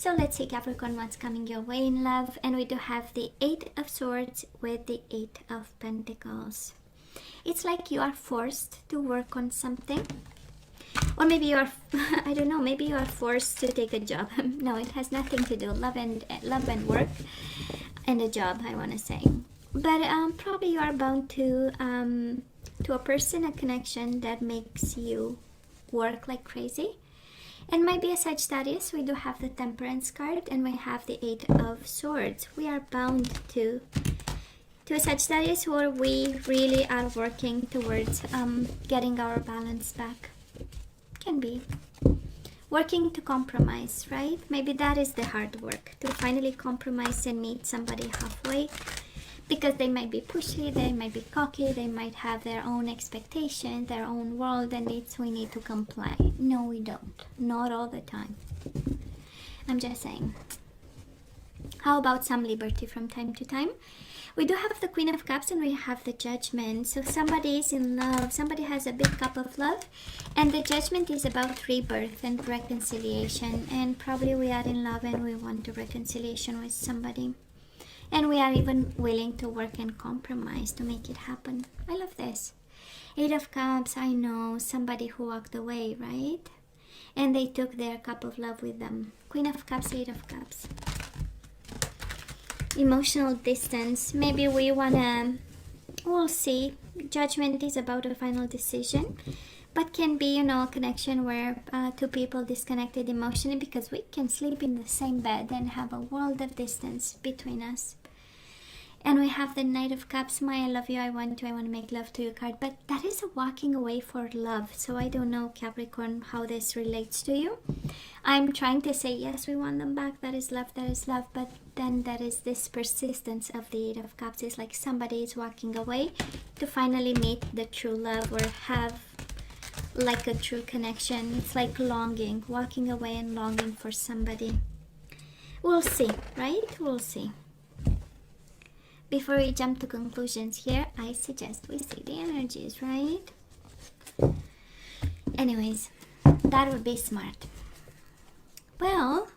So let's see, Capricorn, what's coming your way in love. And we do have the 8 of Swords with the 8 of Pentacles. It's like you are forced to work on something. Or maybe you are, I don't know, maybe you are forced to take a job. No, it has nothing to do, love and work and a job, I want to say. But probably you are bound to a person, a connection that makes you work like crazy. And might be a Sagittarius. We do have the Temperance card and we have the 8 of Swords. We are bound to a Sagittarius, where we really are working towards getting our balance back. Can be working to compromise, right? Maybe that is the hard work, to finally compromise and meet somebody halfway, because they might be pushy, they might be cocky, they might have their own expectations, their own world, and we need to comply. No, we don't. Not all the time. I'm just saying. How about some liberty from time to time? We do have the Queen of Cups and we have the Judgment. So somebody is in love. Somebody has a big cup of love. And the Judgment is about rebirth and reconciliation. And probably we are in love and we want a reconciliation with somebody. And we are even willing to work and compromise to make it happen. I love this. 8 of Cups, I know. Somebody who walked away, right? And they took their cup of love with them. Queen of Cups, 8 of Cups. Emotional distance. Maybe we wanna, we'll see. Judgment is about a final decision, but can be, you know, a connection where two people disconnected emotionally, because we can sleep in the same bed and have a world of distance between us. And we have the Knight of Cups. I love you, I want to make love to you card. But that is a walking away for love. So I don't know, Capricorn, how this relates to you. I'm trying to say, yes, we want them back. That is love, that is love. But then there is this persistence of the 8 of Cups. It's like somebody is walking away to finally meet the true love, or have like a true connection. It's like longing, walking away and longing for somebody. We'll see, right? We'll see. Before we jump to conclusions here, I suggest we see the energies, right? Anyways, that would be smart. Well.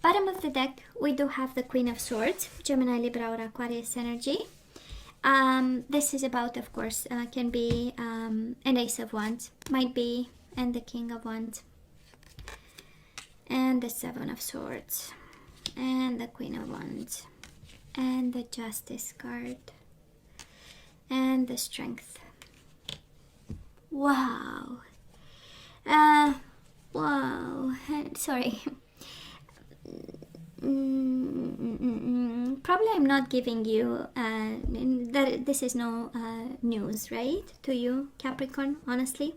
Bottom of the deck, we do have the Queen of Swords, Gemini, Libra, or Aquarius energy. This is about, of course, can be an Ace of Wands, might be, and the King of Wands, and the 7 of Swords, and the Queen of Wands, and the Justice card, and the Strength. Wow. Wow. Sorry. Probably I'm not giving you this is no news, right, to you, Capricorn. Honestly,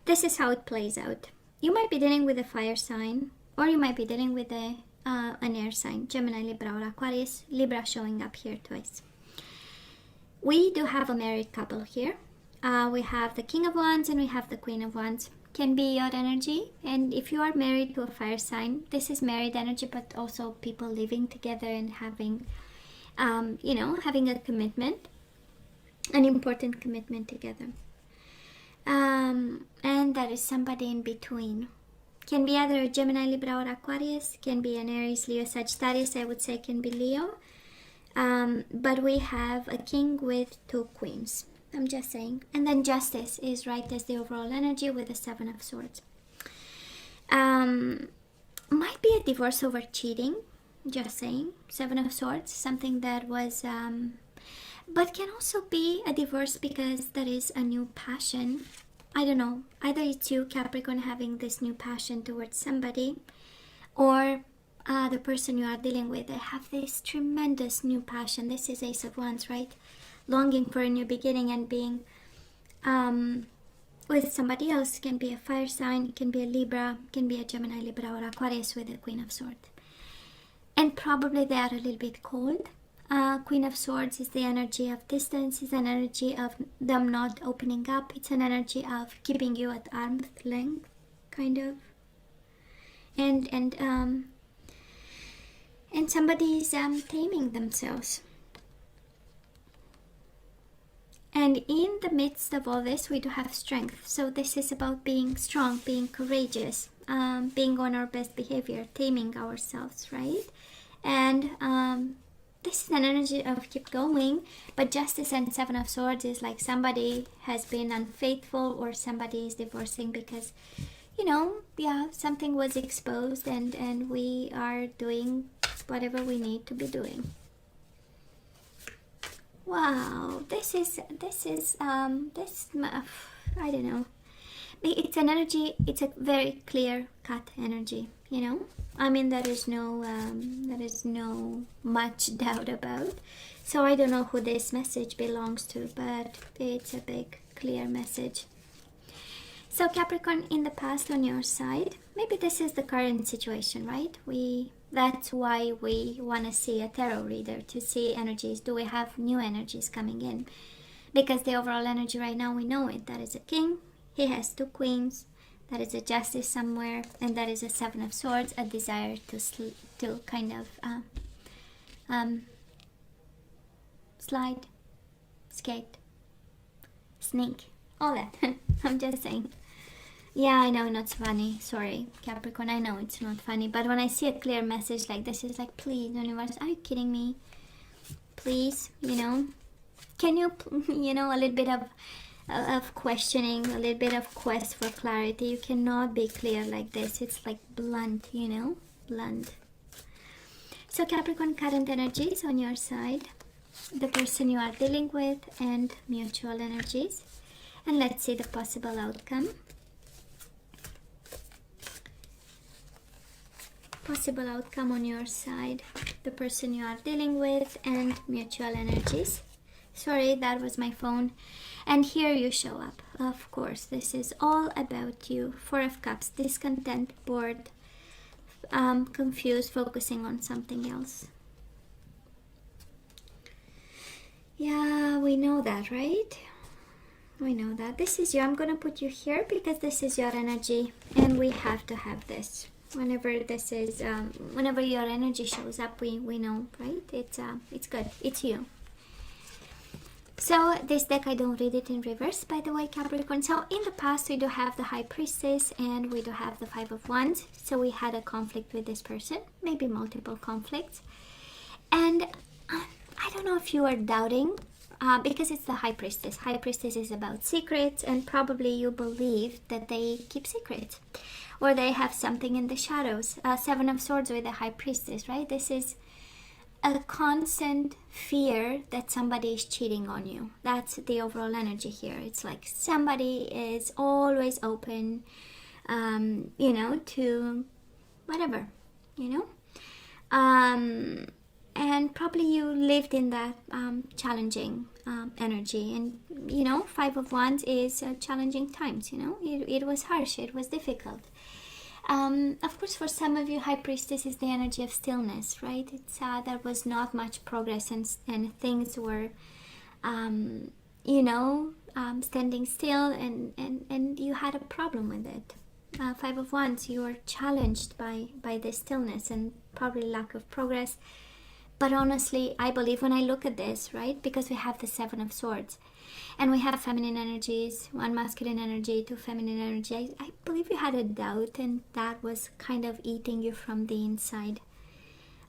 this is how it plays out. You might be dealing with a fire sign, or you might be dealing with an air sign, Gemini, Libra, or Aquarius. Libra showing up here twice. We do have a married couple here. We have the King of Wands and we have the Queen of Wands. Can be your energy, and if you are married to a fire sign, this is married energy, but also people living together and having having a commitment, an important commitment together, and there is somebody in between. Can be either a Gemini, Libra, or Aquarius. Can be an Aries, Leo, Sagittarius. I would say can be Leo, but we have a king with 2 queens. I'm just saying. And then Justice is right as the overall energy with the 7 of Swords. Might be a divorce over cheating. Just saying. 7 of Swords. Something that was... but can also be a divorce because there is a new passion. I don't know. Either it's you, Capricorn, having this new passion towards somebody, or the person you are dealing with. They have this tremendous new passion. This is Ace of Wands, right? Longing for a new beginning and being with somebody else. Can be a fire sign, can be a Libra, can be a Gemini, Libra, or Aquarius with the Queen of Swords. And probably they are a little bit cold. Queen of Swords is the energy of distance, is an energy of them not opening up. It's an energy of keeping you at arm's length, kind of. And somebody's taming themselves. And in the midst of all this, we do have strength. So this is about being strong, being courageous, being on our best behavior, taming ourselves, right? And this is an energy of keep going, but Justice and Seven of Swords is like somebody has been unfaithful or somebody is divorcing because, you know, yeah, something was exposed and we are doing whatever we need to be doing. Wow, I don't know. It's an energy, it's a very clear cut energy, you know. I mean, there is no much doubt about. So I don't know who this message belongs to, but it's a big, clear message. So Capricorn, in the past on your side, maybe this is the current situation, right? That's why we want to see a tarot reader, to see energies. Do we have new energies coming in? Because the overall energy right now, we know it. That is a king. He has two queens. That is a justice somewhere. And that is a Seven of Swords, a desire to kind of slide, skate, sneak, all that. I'm just saying. Yeah, I know, not funny. Sorry, Capricorn, I know it's not funny. But when I see a clear message like this, it's like, please, universe, are you kidding me? Please, you know. Can you, you know, a little bit of questioning, a little bit of quest for clarity. You cannot be clear like this. It's like blunt, you know, blunt. So Capricorn, current energies on your side, the person you are dealing with, and mutual energies. And let's see the possible outcome. Possible outcome on your side, the person you are dealing with, and mutual energies. Sorry, that was my phone. And here you show up. Of course, this is all about you. Four of Cups, discontent, bored, confused, focusing on something else. Yeah, we know that, right? We know that. This is you. I'm going to put you here because this is your energy and we have to have this. Whenever this is, whenever your energy shows up, we know, right? It's good. It's you. So this deck, I don't read it in reverse, by the way, Capricorn. So in the past, we do have the High Priestess and we do have the Five of Wands. So we had a conflict with this person, maybe multiple conflicts. And I don't know if you are doubting, because it's the High Priestess. High Priestess is about secrets, and probably you believe that they keep secrets. Or they have something in the shadows. Seven of Swords with the High Priestess, right? This is a constant fear that somebody is cheating on you. That's the overall energy here. It's like somebody is always open, you know, to whatever, you know. And probably you lived in that challenging energy. And, you know, Five of Wands is challenging times, you know. It was harsh, it was difficult. Of course, for some of you, High Priestess is the energy of stillness, right? It's there was not much progress and things were, you know, standing still, and you had a problem with it. Five of Wands, you were challenged by the stillness and probably lack of progress. But honestly, I believe when I look at this, right, because we have the Seven of Swords, and we have feminine energies, one masculine energy, two feminine energy. I believe you had a doubt, and that was kind of eating you from the inside.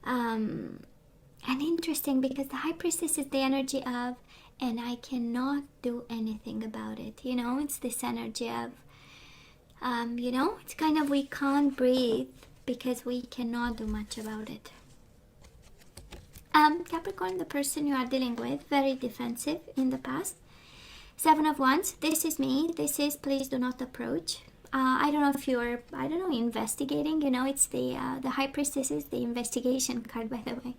And interesting, because the High Priestess is the energy of, and I cannot do anything about it. You know, it's this energy of, you know, it's kind of we can't breathe because we cannot do much about it. Capricorn, the person you are dealing with, very defensive in the past. Seven of Wands, this is me, this is please do not approach. I don't know if you're, I don't know, investigating, you know, it's the High Priestess is the investigation card, by the way.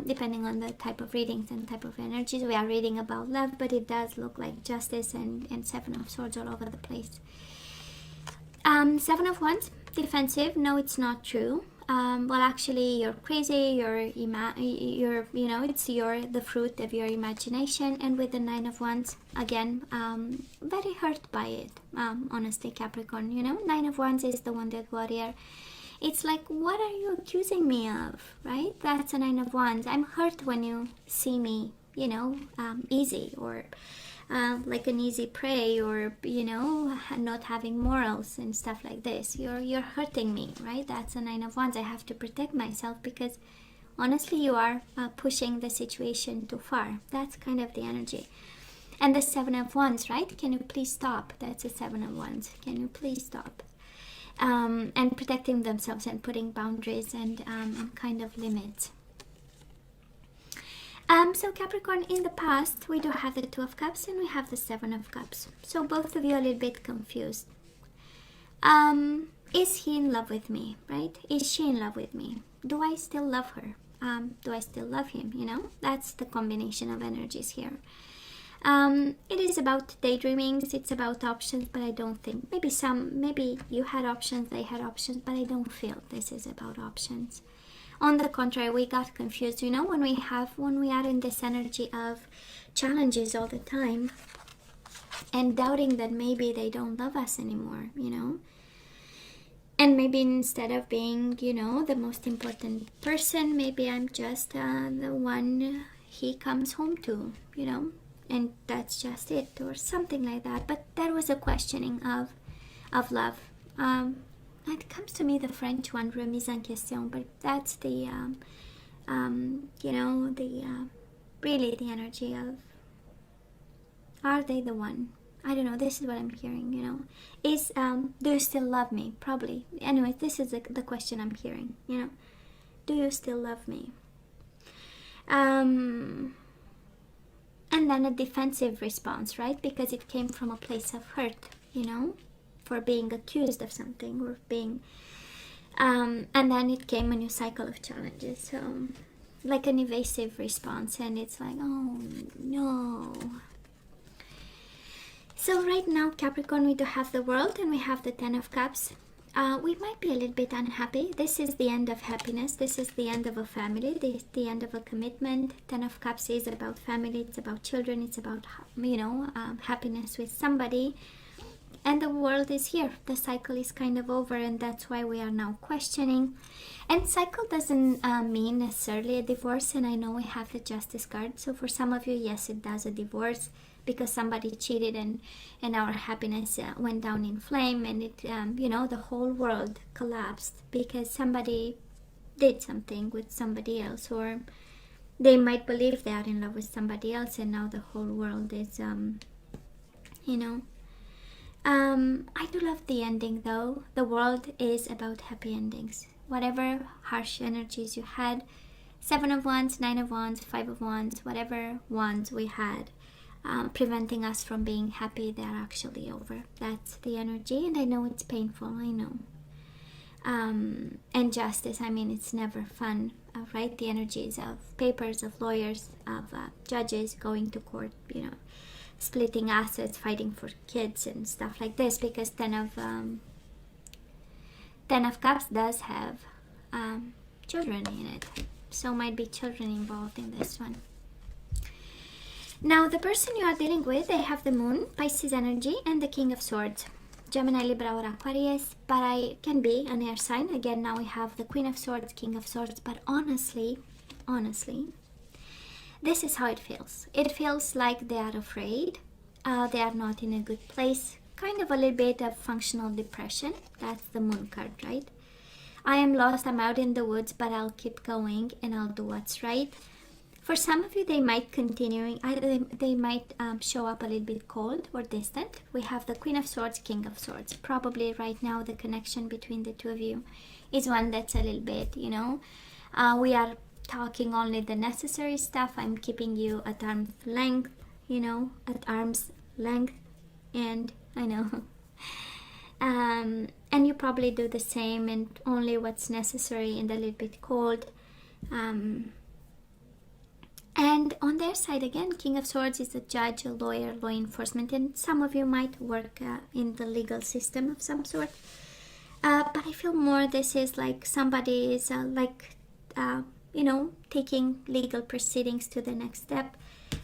Depending on the type of readings and type of energies, we are reading about love, but it does look like Justice and Seven of Swords all over the place. Seven of Wands, defensive, no, it's not true. Well, actually, you're crazy, you're you know, it's the fruit of your imagination. And with the Nine of Wands, again, very hurt by it, honestly, Capricorn, you know. Nine of Wands is the Wounded Warrior. It's like, what are you accusing me of, right? That's a Nine of Wands. I'm hurt when you see me, you know, easy, or like an easy prey, or not having morals and stuff like this. You're hurting me, right? That's a Nine of Wands. I have to protect myself because honestly you are pushing the situation too far. That's kind of the energy. And the Seven of Wands, right? Can you please stop? That's a Seven of Wands. Can you please stop? And protecting themselves and putting boundaries and kind of limits. So Capricorn, in the past, we do have the Two of Cups and we have the Seven of Cups. So both of you are a little bit confused. Is he in love with me, right? Is she in love with me? Do I still love her? Do I still love him? That's the combination of energies here. It is about daydreamings, it's about options, but I don't think, maybe you had options, they had options, but I don't feel this is about options. On the contrary, we got confused, when we are in this energy of challenges all the time and doubting that maybe they don't love us anymore, and maybe instead of being, the most important person, maybe I'm just the one he comes home to, and that's just it, or something like that. But that was a questioning of love. It comes to me the French one, remise en question, but that's the really the energy of, are they the one? I don't know, this is what I'm hearing, is do you still love me? Probably. Anyway, this is the question I'm hearing, do you still love me? And then a defensive response, right? Because it came from a place of hurt, for being accused of something, or being and then it came a new cycle of challenges, so like an evasive response, and it's like, oh no. So right now, Capricorn, we do have the World and we have the Ten of Cups. We might be a little bit unhappy. This is the end of happiness. This is the end of a family. The end of a commitment. Ten of Cups is about family. It's about children. It's about, happiness with somebody. And the World is here. The cycle is kind of over, and that's why we are now questioning. And cycle doesn't mean necessarily a divorce. And I know we have the Justice card. So for some of you, yes, it does, a divorce, because somebody cheated and our happiness went down in flame, and it the whole world collapsed because somebody did something with somebody else, or they might believe they are in love with somebody else, and now the whole world is I do love the ending though. The World is about happy endings. Whatever harsh energies you had, Seven of Wands, Nine of Wands, Five of Wands, whatever wands we had preventing us from being happy, they're actually over. That's the energy, and I know it's painful, I know. And justice, it's never fun, right? The energies of papers, of lawyers, of judges going to court, splitting assets, fighting for kids and stuff like this, because Ten of Cups does have children in it, so might be children involved in this one. Now, the person you are dealing with, they have the Moon, Pisces energy, and the King of Swords. Gemini, Libra, or Aquarius, but I can be an air sign. Again, now we have the Queen of Swords, King of Swords, but honestly, this is how it feels. It feels like they are afraid. They are not in a good place. Kind of a little bit of functional depression. That's the Moon card, right? I am lost, I'm out in the woods, but I'll keep going and I'll do what's right. For some of you, they might they might show up a little bit cold or distant. We have the Queen of Swords, King of Swords. Probably right now the connection between the two of you is one that's a little bit, we are talking only the necessary stuff. I'm keeping you at arm's length, at arm's length, and I know. And you probably do the same, and only what's necessary and a little bit cold. And on their side, again, King of Swords is a judge, a lawyer, law enforcement, and some of you might work in the legal system of some sort. But I feel more this is like somebody is taking legal proceedings to the next step,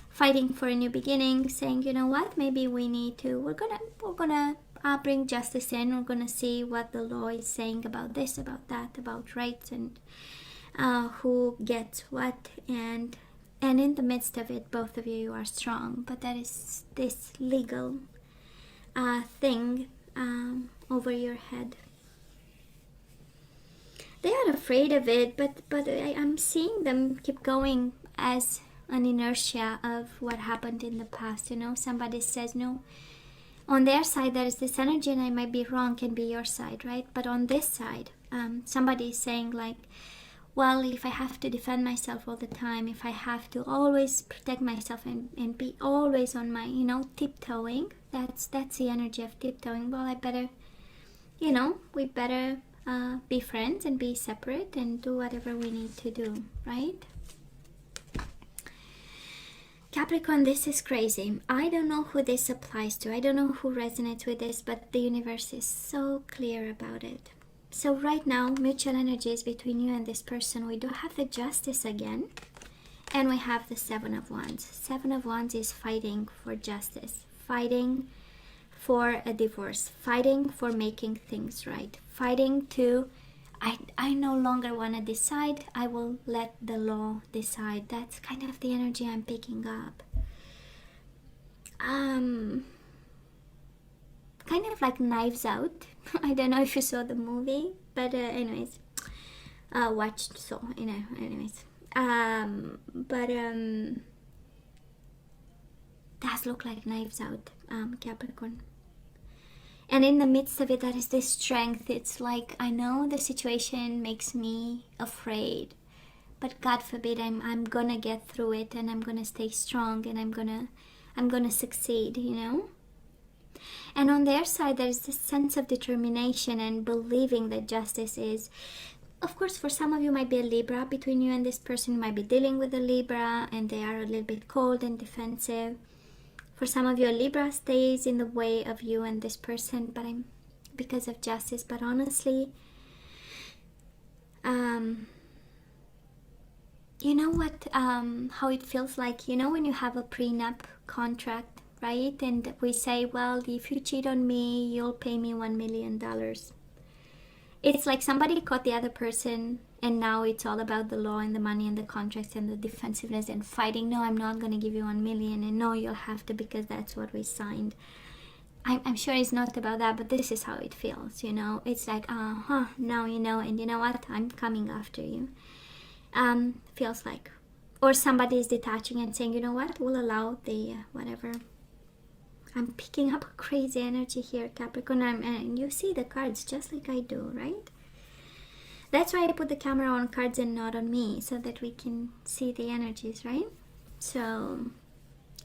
fighting for a new beginning, saying, you know what, maybe we need to, we're gonna bring justice in, we're gonna see what the law is saying about this, about that, about rights, and who gets what, and And in the midst of it, both of you are strong, but there is this legal thing over your head. They are afraid of it, but I'm seeing them keep going as an inertia of what happened in the past. You know, somebody says no. On their side, there is this energy, and I might be wrong, can be your side, right? But on this side, somebody is saying like, well, if I have to defend myself all the time, if I have to always protect myself and be always on my, you know, tiptoeing, that's the energy of tiptoeing. Well, I better, you know, we better be friends and be separate and do whatever we need to do, right? Capricorn, this is crazy. I don't know who this applies to. I don't know who resonates with this, but the universe is so clear about it. So right now, mutual energies between you and this person. We do have the Justice again, and we have the Seven of Wands. Seven of Wands is fighting for justice, fighting for a divorce, fighting for making things right, fighting to, I no longer want to decide, I will let the law decide. That's kind of the energy I'm picking up. Kind of like Knives Out. I don't know if you saw the movie, but anyways, watched, so, you know, anyways. Does look like Knives Out, Capricorn. And in the midst of it, there is this strength. It's like, I know the situation makes me afraid, but God forbid, I'm gonna get through it, and I'm gonna stay strong, and I'm gonna succeed, you know. And on their side, there is this sense of determination and believing that justice is, of course, for some of you might be a Libra. Between you and this person, you might be dealing with a Libra, and they are a little bit cold and defensive. For some of you, a Libra stays in the way of you and this person, but because of justice. But honestly, you know what? How it feels like, you know, when you have a prenup contract, right? And we say, well, if you cheat on me, you'll pay me $1 million. It's like somebody caught the other person, and now it's all about the law and the money and the contracts and the defensiveness and fighting. No, I'm not going to give you $1 million, and no, you'll have to because that's what we signed. I'm sure it's not about that, but this is how it feels, you know. It's like, now you know, and you know what? I'm coming after you. Feels like. Or somebody is detaching and saying, you know what? We'll allow the whatever. I'm picking up a crazy energy here, Capricorn, and you see the cards just like I do, right? That's why I put the camera on cards and not on me, so that we can see the energies, right? So,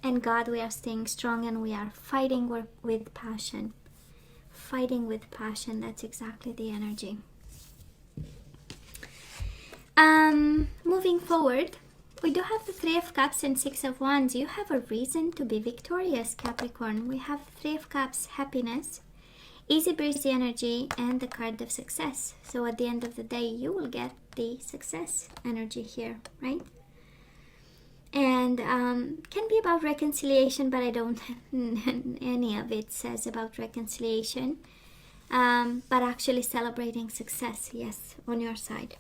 and God, we are staying strong, and we are fighting with passion. Fighting with passion, that's exactly the energy. Moving forward, we do have the Three of Cups and Six of Wands. You have a reason to be victorious, Capricorn. We have Three of Cups, happiness, easy breezy energy, and the card of success. So at the end of the day, you will get the success energy here, right? And can be about reconciliation, but I don't any of it says about reconciliation. But actually celebrating success, yes, on your side.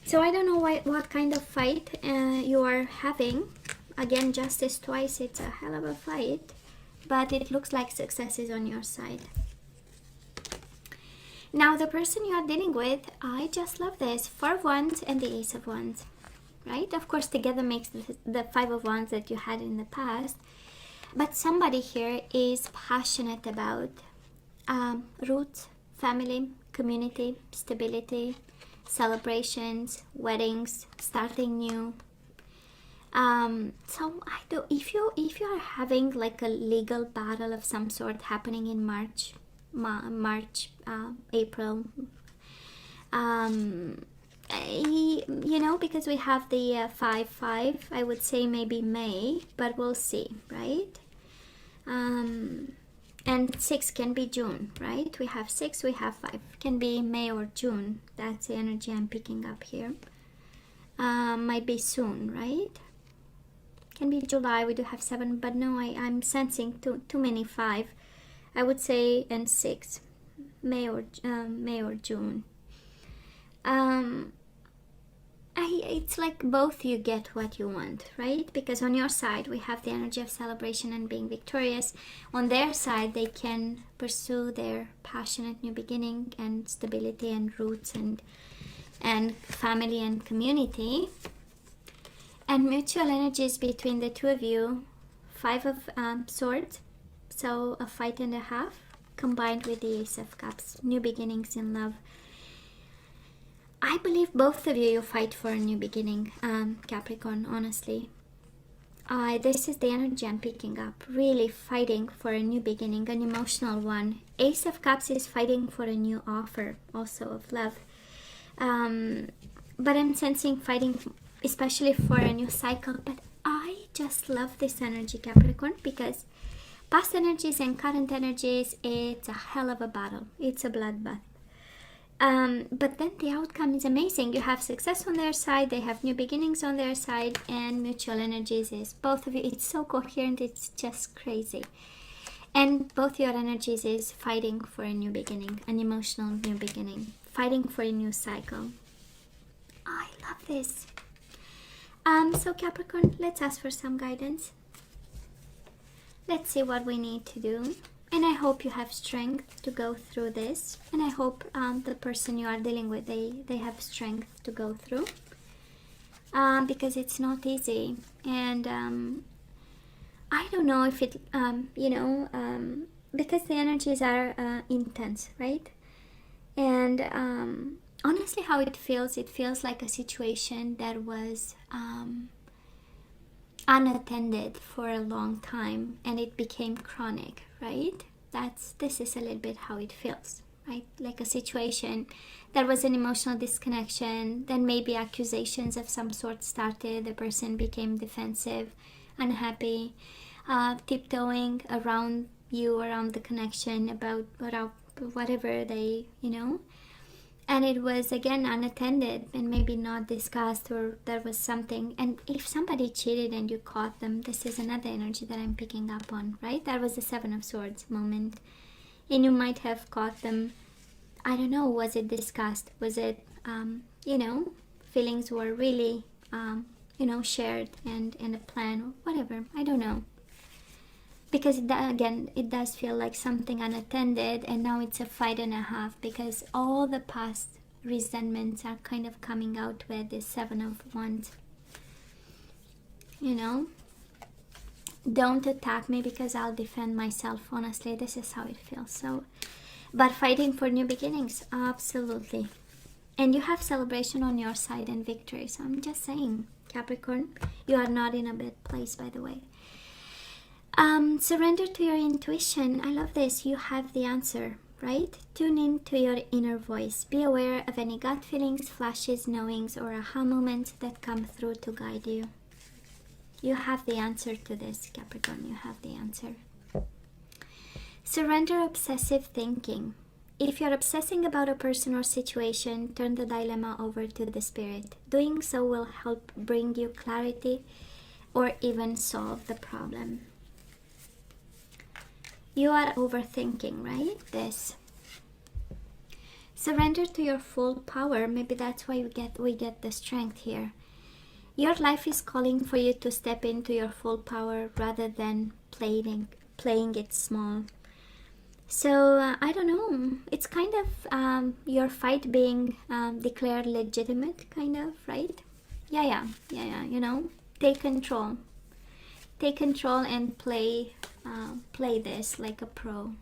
So I don't know what kind of fight you are having. Again, justice twice, it's a hell of a fight. But it looks like success is on your side. Now, the person you are dealing with, I just love this. Four of Wands and the Ace of Wands. Right? Of course, together makes the Five of Wands that you had in the past. But somebody here is passionate about roots, family, community, stability, celebrations, weddings, starting new. So if you are having like a legal battle of some sort happening in March, April, you know, because we have the 5-5, I would say maybe May, but we'll see, right? And 6 can be June, right? We have 6, we have 5. Can be May or June. That's the energy I'm picking up here. Might be soon, right? Can be July. We do have 7, but no, I'm sensing too many 5. I would say, and 6, May or June. It's like both you get what you want, right? Because on your side, we have the energy of celebration and being victorious. On their side, they can pursue their passionate new beginning and stability and roots and family and community. And mutual energies between the two of you, Five of Swords, so a fight and a half, combined with the Ace of Cups, new beginnings in love. I believe both of you fight for a new beginning, Capricorn, honestly. This is the energy I'm picking up, really fighting for a new beginning, an emotional one. Ace of Cups is fighting for a new offer, also of love. But I'm sensing fighting especially for a new cycle. But I just love this energy, Capricorn, because past energies and current energies, it's a hell of a battle. It's a bloodbath. But then the outcome is amazing. You have success on their side, they have new beginnings on their side, and mutual energies is both of you. It's so coherent, it's just crazy. And both your energies is fighting for a new beginning, an emotional new beginning, fighting for a new cycle. I love this. So Capricorn, let's ask for some guidance. Let's see what we need to do. And I hope you have strength to go through this. And I hope the person you are dealing with, they have strength to go through. Because it's not easy. And I don't know if it, because the energies are intense, right? And honestly, how it feels like a situation that was unattended for a long time, and it became chronic, right? This is a little bit how it feels, right? Like a situation that was an emotional disconnection, then maybe accusations of some sort started, the person became defensive, unhappy, tiptoeing around you, around the connection, about whatever they, and it was again unattended and maybe not discussed, or there was something. And if somebody cheated and you caught them, this is another energy that I'm picking up on, right? That was the Seven of Swords moment, and you might have caught them. I don't know, was it discussed? Was it feelings were really shared and a plan or whatever? I don't know. Because it does feel like something unattended, and now it's a fight and a half, because all the past resentments are kind of coming out with this Seven of Wands. Don't attack me because I'll defend myself. Honestly, this is how it feels. So, but fighting for new beginnings, absolutely. And you have celebration on your side and victory. So I'm just saying, Capricorn, you are not in a bad place, by the way. Surrender to your intuition. I love this. You have the answer, right? Tune in to your inner voice. Be aware of any gut feelings, flashes, knowings, or aha moments that come through to guide you. You have the answer to this, Capricorn. You have the answer. Surrender obsessive thinking. If you're obsessing about a person or situation, turn the dilemma over to the spirit. Doing so will help bring you clarity or even solve the problem. You are overthinking, right? This. Surrender to your full power. Maybe that's why we get the strength here. Your life is calling for you to step into your full power rather than playing it small. So I don't know. It's kind of your fight being declared legitimate, kind of, right? Yeah. Take control. Take control and play this like a pro.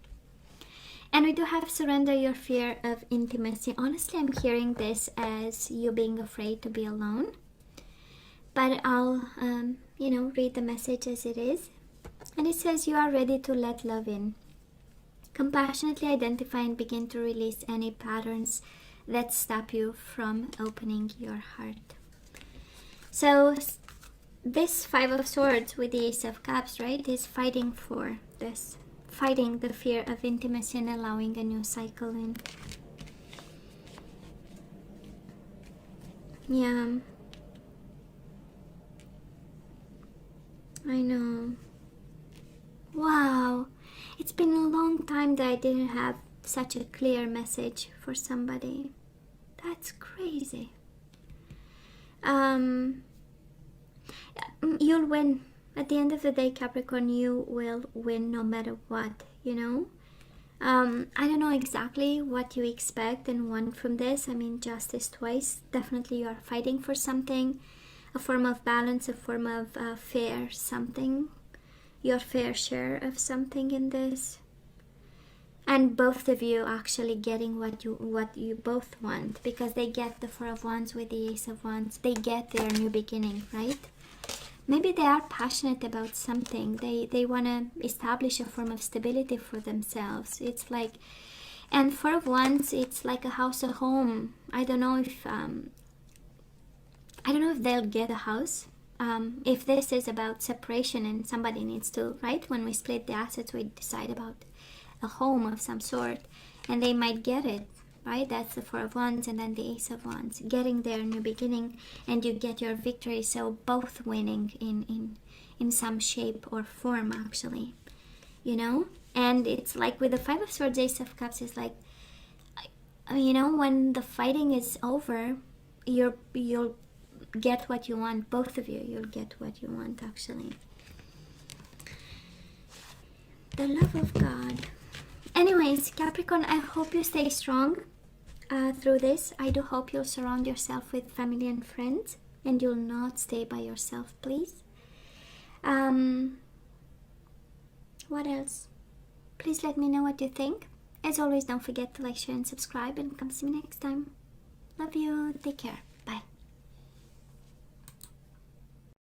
And we do have surrender your fear of intimacy. Honestly, I'm hearing this as you being afraid to be alone. But I'll, read the message as it is. And it says you are ready to let love in. Compassionately identify and begin to release any patterns that stop you from opening your heart. So this Five of Swords with the Ace of Cups, right, is fighting for this. Fighting the fear of intimacy and allowing a new cycle in. Yeah. I know. Wow. It's been a long time that I didn't have such a clear message for somebody. That's crazy. You'll win. At the end of the day, Capricorn, you will win no matter what, you know. I don't know exactly what you expect and want from this. I mean, justice twice. Definitely you are fighting for something, a form of balance, a form of fair something, your fair share of something in this. And both of you actually getting what you both want, because they get the Four of Wands with the Ace of Wands. They get their new beginning, right? Maybe they are passionate about something. They want to establish a form of stability for themselves. It's like, and Four of Wands, it's like a house, a home. I don't know if they'll get a house. If this is about separation and somebody needs to, right? When we split the assets, we decide about a home of some sort, and they might get it, right? That's the Four of Wands, and then the Ace of Wands, getting their new beginning, and you get your victory. So both winning in some shape or form, actually, you know. And it's like with the Five of Swords, Ace of Cups is like, you know, when the fighting is over, you'll get what you want. Both of you, you'll get what you want, actually. The love of God. Anyways, Capricorn, I hope you stay strong through this. I do hope you'll surround yourself with family and friends, and you'll not stay by yourself, please. What else? Please let me know what you think. As always, don't forget to like, share, and subscribe, and come see me next time. Love you. Take care.